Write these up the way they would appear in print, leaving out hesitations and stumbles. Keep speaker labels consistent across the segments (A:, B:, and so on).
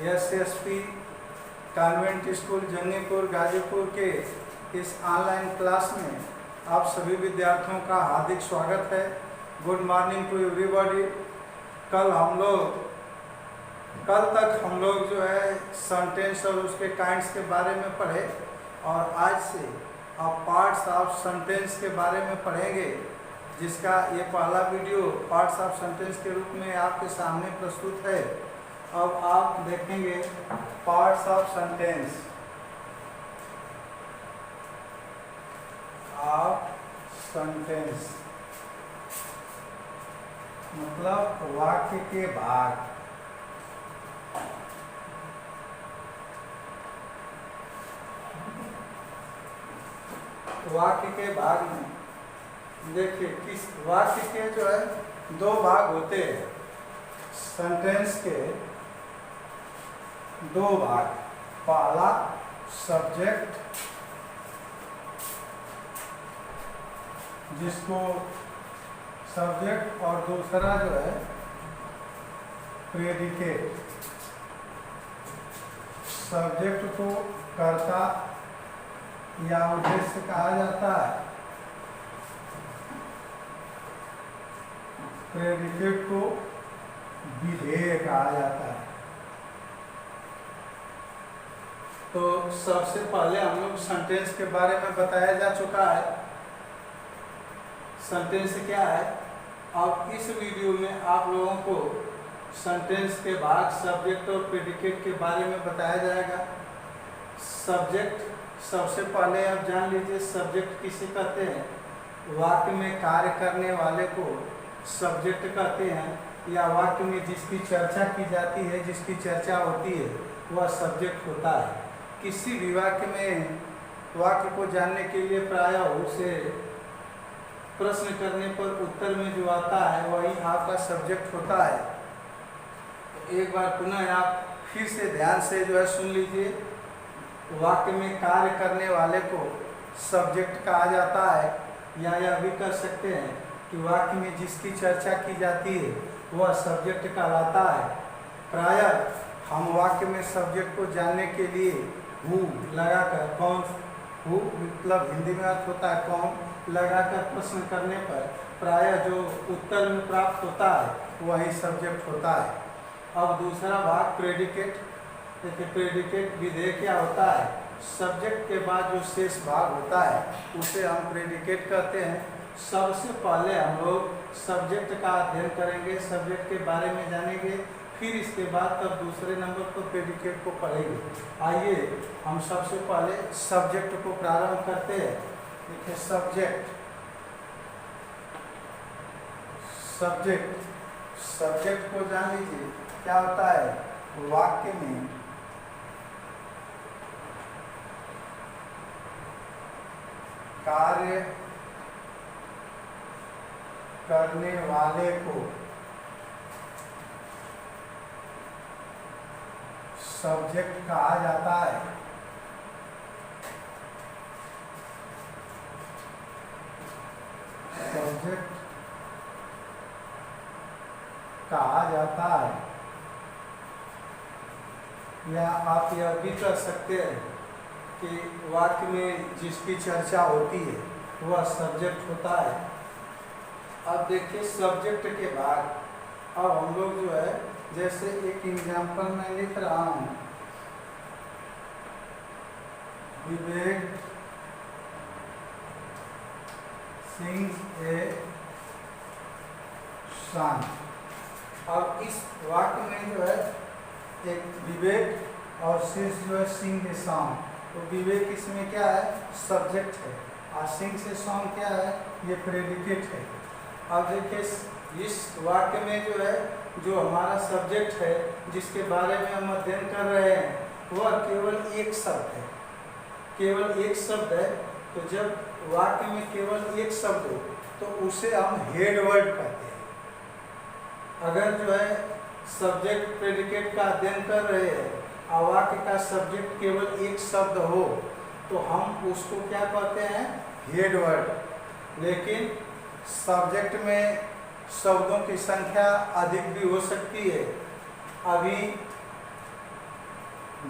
A: SSP convent school Jangipur Ghazipur के इस online class में आप सभी विद्यार्थियों का हार्दिक स्वागत है। Good morning to everybody. कल तक हम लोग जो है सेंटेंस और उसके काइंड्स के बारे में पढ़े और आज से आप पार्ट्स ऑफ सेंटेंस के बारे में पढ़ेंगे, जिसका ये पहला वीडियो पार्ट्स ऑफ सेंटेंस के रूप में आपके सामने प्रस्तुत है। अब आप देखेंगे पार्ट्स ऑफ सेंटेंस। मतलब वाक्य के भाग। वाक्य के भाग में देखिए किस वाक्य के जो है दो भाग होते हैं। सेंटेंस के दो भाग, पहला सब्जेक्ट जिसको सब्जेक्ट और दूसरा जो है प्रेडिकेट। सब्जेक्ट को कर्ता या उद्देश्य कहा जाता है, प्रेडिकेट को विधेय कहा जाता है। तो सबसे पहले हम लोग सेंटेंस के बारे में बताया जा चुका है। सेंटेंस क्या है। अब इस वीडियो में आप लोगों को सेंटेंस के भाग, सब्जेक्ट और प्रेडिकेट के बारे में बताया जाएगा। सब्जेक्ट सबसे पहले आप जान लीजिए, सब्जेक्ट किसे कहते हैं। वाक्य में कार्य करने वाले को सब्जेक्ट कहते हैं, या वाक्य में जिसकी चर्चा की जाती है, जिसकी चर्चा होती है, वह सब्जेक्ट होता है। किसी भी वाक्य में वाक्य को जानने के लिए प्रायः उसे प्रश्न करने पर उत्तर में जो आता है वही आपका सब्जेक्ट होता है। तो एक बार पुनः आप फिर से ध्यान से जो है सुन लीजिए। वाक्य में कार्य करने वाले को सब्जेक्ट कहा जाता है, या यह भी कर सकते हैं कि वाक्य में जिसकी चर्चा की जाती है वह सब्जेक्ट कहलाता है। प्रायः हम वाक्य में सब्जेक्ट को जानने के लिए हु लगाकर, कौन, हु मतलब हिंदी में अर्थ होता है कौन, लगाकर प्रश्न करने पर प्रायः जो उत्तर में प्राप्त होता है वही सब्जेक्ट होता है। अब दूसरा भाग प्रेडिकेट। देखिए प्रेडिकेट विधेय क्या होता है। सब्जेक्ट के बाद जो शेष भाग होता है उसे हम प्रेडिकेट कहते हैं। सबसे पहले हम लोग सब्जेक्ट का अध्ययन करेंगे, सब्जेक्ट के बारे में जानेंगे, फिर इसके बाद तब दूसरे नंबर पर प्रेडिकेट को पढ़ेंगे। आइए हम सबसे पहले सब्जेक्ट को प्रारंभ करते हैं। देखिए सब्जेक्ट को जान लीजिए क्या होता है। वाक्य में कार्य करने वाले को सब्जेक्ट कहा जाता है। सब्जेक्ट कहा जाता है, या आप यह भी कर सकते हैं कि वाक्य में जिसकी चर्चा होती है वह सब्जेक्ट होता है। अब देखिए सब्जेक्ट के बाद अब हम लोग जो है, जैसे एक एग्जाम्पल मैं लिख रहा हूँ, विवेक सिंह ए सन। अब इस वाक्य में जो है एक विवेक और शेष जो है सिंह ए सन। तो विवेक इसमें क्या है, सब्जेक्ट है, और सिंह से सन क्या है, ये प्रेडिकेट है। अब देखिए इस वाक्य में जो है, जो हमारा सब्जेक्ट है जिसके बारे में हम अध्ययन कर रहे हैं, वह केवल एक शब्द है, केवल एक शब्द है। तो जब वाक्य में केवल एक शब्द हो तो उसे हम हेड वर्ड कहते हैं। अगर जो है सब्जेक्ट प्रेडिकेट का अध्ययन कर रहे हैं और वाक्य का सब्जेक्ट केवल एक शब्द हो तो हम उसको क्या कहते हैं, हेड वर्ड। लेकिन सब्जेक्ट में शब्दों की संख्या अधिक भी हो सकती है। अभी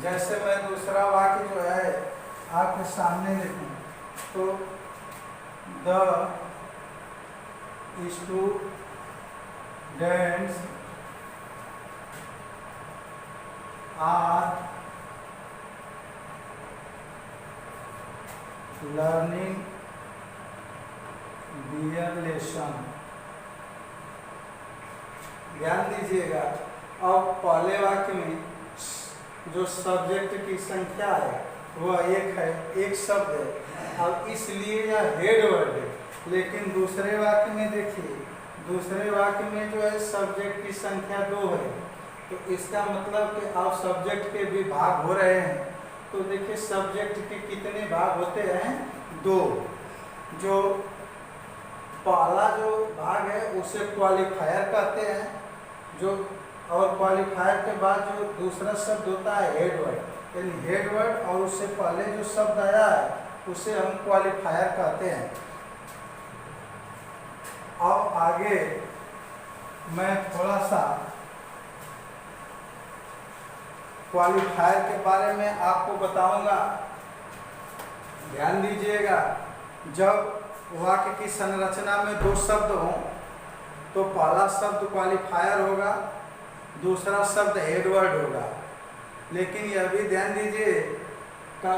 A: जैसे मैं दूसरा वाक्य जो है आपके सामने लिखूं तो the students are learning their lesson. ध्यान दीजिएगा, अब पहले वाक्य में जो सब्जेक्ट की संख्या है वह एक है, एक शब्द है, अब इसलिए यह हेड वर्ड है। लेकिन दूसरे वाक्य में देखिए, दूसरे वाक्य में जो है सब्जेक्ट की संख्या 2 है, तो इसका मतलब कि अब सब्जेक्ट के भी भाग हो रहे हैं। तो देखिए सब्जेक्ट के कितने भाग होते हैं? 2। जो पहला जो भाग है उसे क्वालिफायर कहते हैं, जो और क्वालिफायर के बाद जो दूसरा शब्द होता है हेड वर्ड, यानी हेड वर्ड और उससे पहले जो शब्द आया है उसे हम क्वालिफायर कहते हैं। अब आगे मैं थोड़ा सा क्वालिफायर के बारे में आपको बताऊंगा। ध्यान दीजिएगा, जब वाक्य की संरचना में 2 शब्द हों तो पहला शब्द क्वालिफायर होगा, दूसरा शब्द हेड वर्ड होगा। लेकिन यह भी ध्यान दीजिए का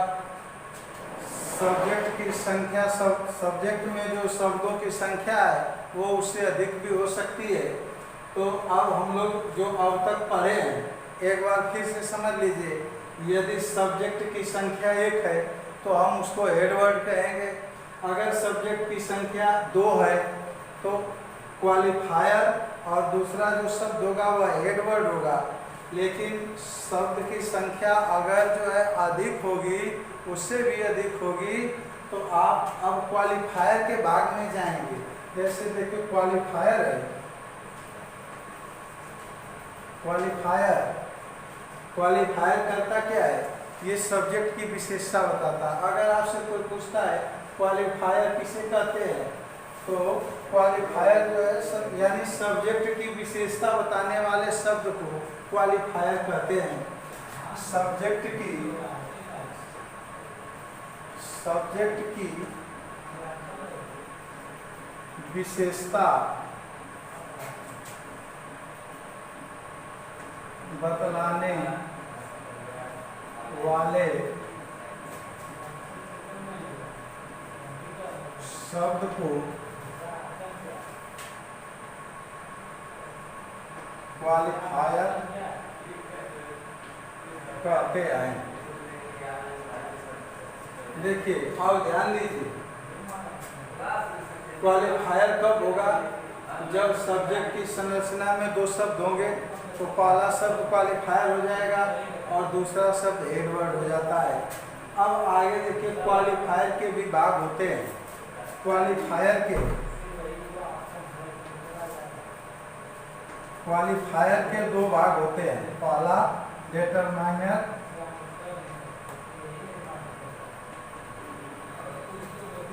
A: सब्जेक्ट की संख्या, सब्जेक्ट में जो शब्दों की संख्या है वो उससे अधिक भी हो सकती है। तो अब हम लोग जो अब तक पढ़े हैं एक बार फिर से समझ लीजिए। यदि सब्जेक्ट की संख्या 1 है तो हम उसको हेड वर्ड कहेंगे। अगर सब्जेक्ट की संख्या 2 है तो क्वालिफायर और दूसरा जो शब्द होगा वह हेड वर्ड होगा। लेकिन शब्द की संख्या अगर जो है अधिक होगी, उससे भी अधिक होगी, तो आप अब क्वालिफायर के भाग में जाएंगे। जैसे देखिए क्वालिफायर है, क्वालिफायर करता क्या है? ये सब्जेक्ट की विशेषता बताता है। अगर आपसे कोई पूछता है क्वालिफायर किसे कहते हैं, तो क्वालिफायर जो है यानी सब्जेक्ट की विशेषता बताने वाले शब्द को क्वालिफायर कहते हैं। सब्जेक्ट की विशेषता बतलाने वाले शब्द को क्वालिफायर कहते हैं। देखिए और ध्यान दीजिए, क्वालिफायर कब होगा? जब सब्जेक्ट की संरचना में 2 शब्द होंगे तो पहला शब्द क्वालिफायर हो जाएगा और दूसरा शब्द हेड वर्ड हो जाता है। अब आगे देखिए क्वालिफायर के भी भाग होते हैं। क्वालिफायर के 2 भाग होते हैं। पहला डिटरमाइनर,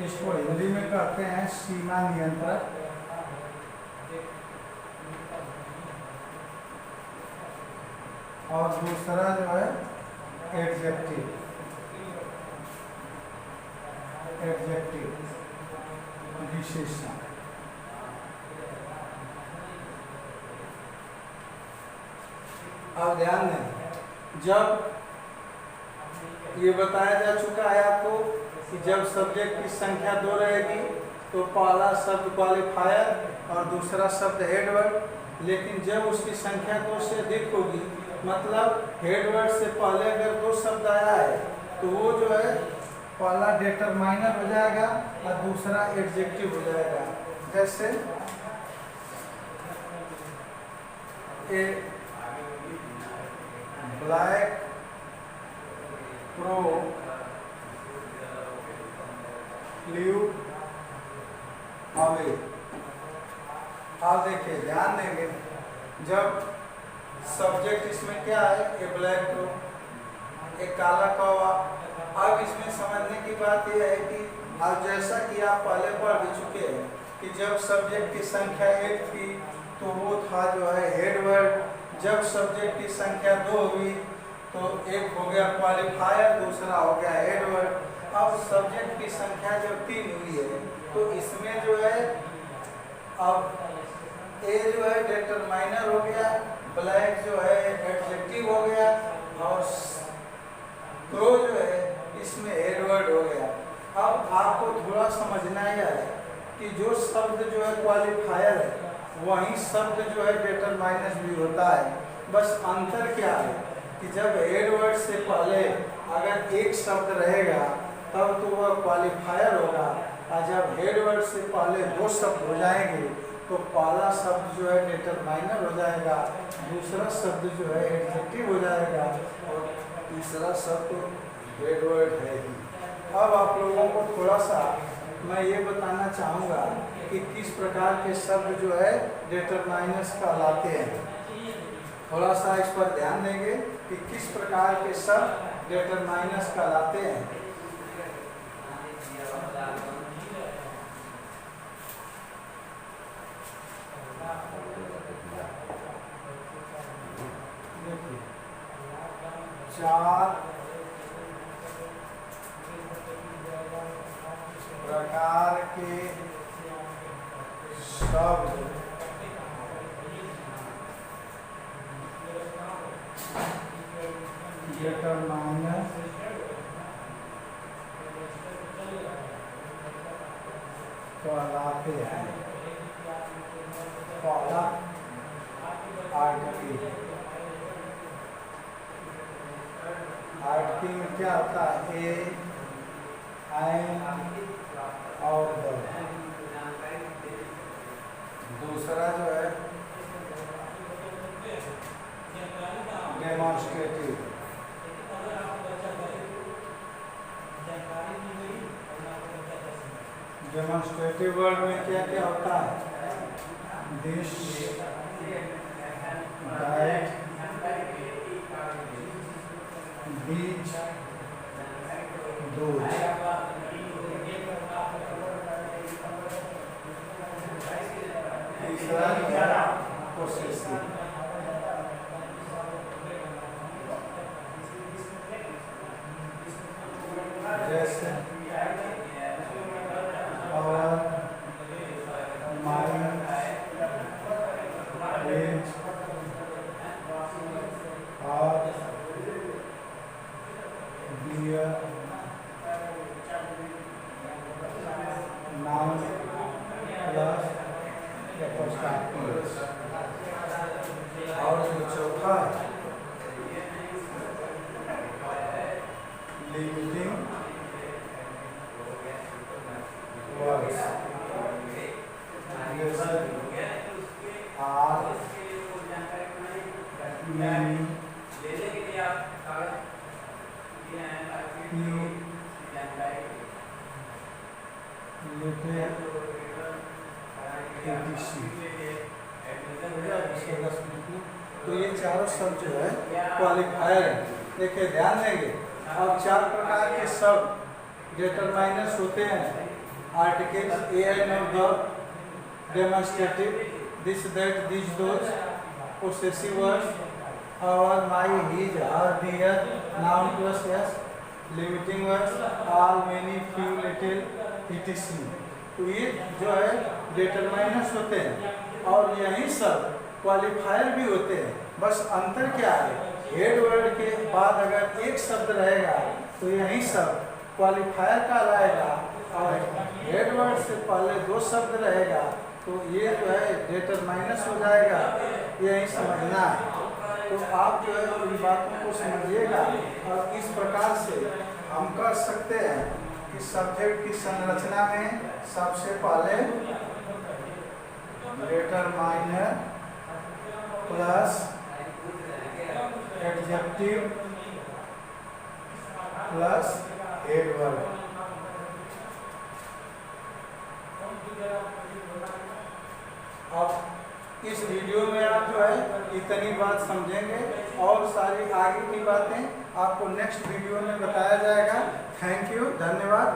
A: इसको हिंदी में कहते हैं सीमा नियंत्रक, और दूसरा जो है एडजेक्टिव विशेषण। अब ध्यान दें, जब ये बताया जा चुका है आपको कि जब सब्जेक्ट की संख्या 2 रहेगी तो पहला शब्द क्वालिफायर और दूसरा शब्द हेड वर्ड। लेकिन जब उसकी संख्या 2 से अधिक होगी, मतलब हेड वर्ड से पहले अगर 2 शब्द आया है तो वो जो है पहला डिटरमाइनर हो जाएगा और दूसरा एडजेक्टिव हो जाएगा। जैसे ए ब्लैक प्रो फ्लू अवे। आप देखिए ध्यान देंगे, जब सब्जेक्ट इसमें क्या है? ए ब्लैक प्रो, एक काला कौवा। अब इसमें समझने की बात यह है कि अब जैसा कि आप पहले पढ़ भी चुके हैं कि जब सब्जेक्ट की संख्या 1 थी तो वो था जो है हेड वर्ड। जब सब्जेक्ट की संख्या 2 हुई तो तो एक हो गया क्वालिफायर, दूसरा हो गया एडवर्ड। अब सब्जेक्ट की संख्या जो 3 हुई है, तो इसमें जो है अब ए जो है डिटरमाइनर हो गया, ब्लैक जो है एडजेक्टिव हो गया, और क्रो जो है इसमें एडवर्ड हो गया। अब आपको थोड़ा समझना ही है कि जो शब्द जो है क्वालिफायर है, वही शब्द जो है डिटरमाइनर भी होता है। बस अंतर क्या है कि जब एडवर्ड से पहले अगर एक शब्द रहेगा तब तो वह क्वालिफायर होगा, और जब एडवर्ड से पहले 2 शब्द हो जाएंगे तो पहला शब्द जो है डिटरमाइनर हो जाएगा, दूसरा शब्द जो है एडजेक्टिव हो जाएगा, और तीसरा शब्द एडवर्ड है ही। अब आप लोगों को थोड़ा सा मैं ये बताना चाहूँगा कि किस प्रकार के शब्द जो है डिटरमाइनर्स कहलाते हैं। थोड़ा सा इस पर ध्यान देंगे कि किस प्रकार के शब्द डिटरमाइनर्स कहलाते हैं। चार प्रकार के शब्द डिटरमाइनर कहलाते हैं। पहला आर्टिकल, आर्टिकल में क्या होता है? ए, एन और द। दूसरा जो है डेमोन्स्ट्रेटिव। डेमोन्स्ट्रेटिव वर्ड में क्या क्या होता है? दिस, दैट, बीच, दूध। तीसरा पोसेसिव। जैसे और माइंड, रेंज और बियर, नाउन प्लस और जो चौथा लिमिटिंग वर्ड्स, आर, मैनी, यू, लिटिल, तो ये चारों शब्द जो है क्वालिफायर है। देखिए ध्यान देंगे, अब 4 प्रकार के शब्द डिटरमाइनर्स होते हैं। आर्टिकल्स ए, एन और the, demonstrative this, that, this, those, possessive words our, my, his, her, their, noun plus s, limiting words all, many, few, little, etc. तो ये जो है डिटरमाइनर्स होते हैं, और यही सब क्वालिफायर भी होते हैं। बस अंतर क्या है? हेड वर्ड के बाद अगर एक शब्द रहेगा तो यही सब क्वालिफायर कहलाएगा, और हेड वर्ड से पहले 2 शब्द रहेगा तो ये जो है डिटरमाइनर्स हो जाएगा। यही समझना है। तो आप जो है इन बातों को समझिएगा, और इस प्रकार से हम कह सकते हैं कि सब्जेक्ट की संरचना में सबसे पहले determiner plus adjective plus adverb. अब इस वीडियो में आप जो है इतनी बात समझेंगे, और सारी आगे की बातें आपको नेक्स्ट वीडियो में बताया जाएगा। थैंक यू, धन्यवाद।